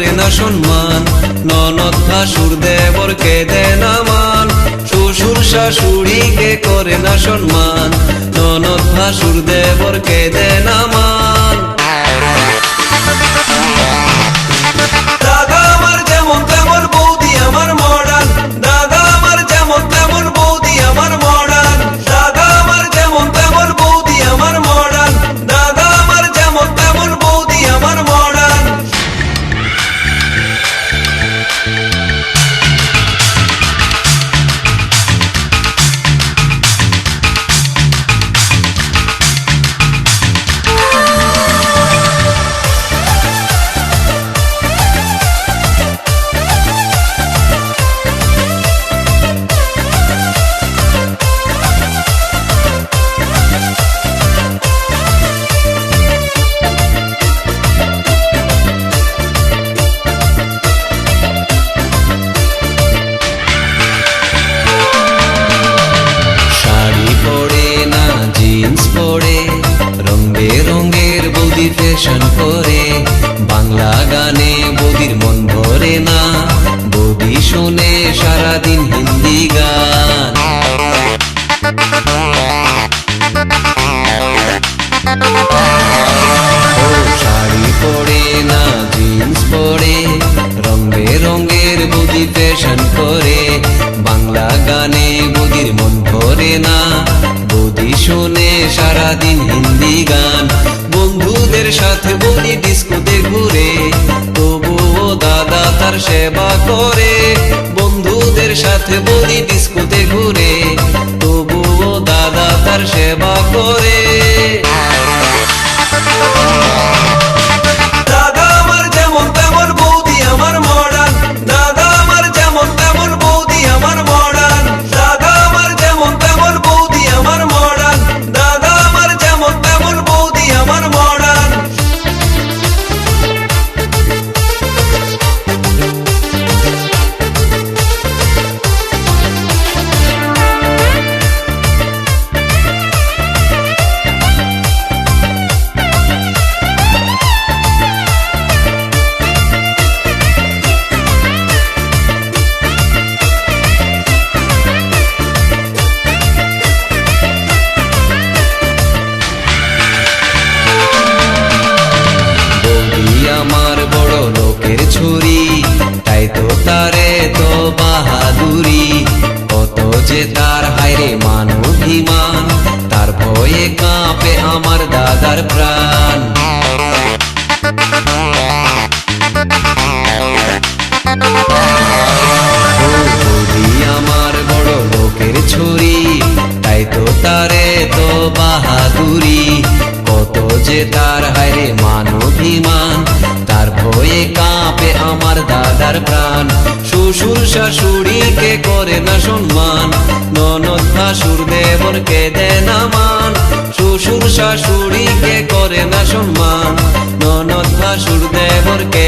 করে না সম্মান, ননদ ভাসুর দেবরকে দেয় না মান, শ্বশুর শাশুড়িকে করে না সম্মান, ননদ ভাসুর দেবরকে দেয় না মান। দাদা আমার যেমন তেমন বৌদি আমার মডার্ন, দাদা আমার যেমন তেমন বৌদি আমার মডার্ন, দাদা আমার যেমন তেমন বৌদি আমার মডার্ন, দাদা আমার যেমন তেমন বৌদি আমার মডার্ন। রঙের বৌদি ফ্যাশন করে, বাংলা গানে বৌদির মন ভরে না, বৌদি শোনে সারাদিন হিন্দি গান। শাড়ি পরে না জিন্স পরে, রঙের বৌদি ফ্যাশন করে, বাংলা গানে বৌদির মন ভরে না, বৌদি শোনে সারাদিন হিন্দি গান। বন্ধুদের সাথে বৌদি ডিস্কোতে ঘুরে, তবুও দাদা তার সেবা করে, বন্ধুদের সাথে বৌদি ডিস্কোতে ঘুরে, তবুও দাদা তার সেবা করে। দাদা আমার যেমন তেমন বৌদি আমার মডার্ন, দাদা আমার যেমন তেমন বৌদি আমার মডার্ন, দাদা আমার যেমন তেমন বৌদি আমার মডার্ন, দাদা আমার যেমন তেমন বৌদি আমার মডার্ন। আমার বড় লোকের ছুরি, তাই তো তারে তো বাহাদুরি, কত যে তার হায়রে মান অভিমান, তার ভয়ে কাঁপে আমার দাদার প্রাণ। বৌদি আমার বড় লোকের ছুরি, তাই তো তারে তো বাহাদুরি, কত যে তার হায়রে মান অভিমান, তার ভয়ে কাঁপে আমার দাদার প্রাণ। শ্বশুর শাশুড়িকে করে না সম্মান, ননদ ভাসুর দেবরকে দেয় না মান, শ্বশুর শাশুড়িকে করে না সম্মান, ননদ ভাসুর দেবরকে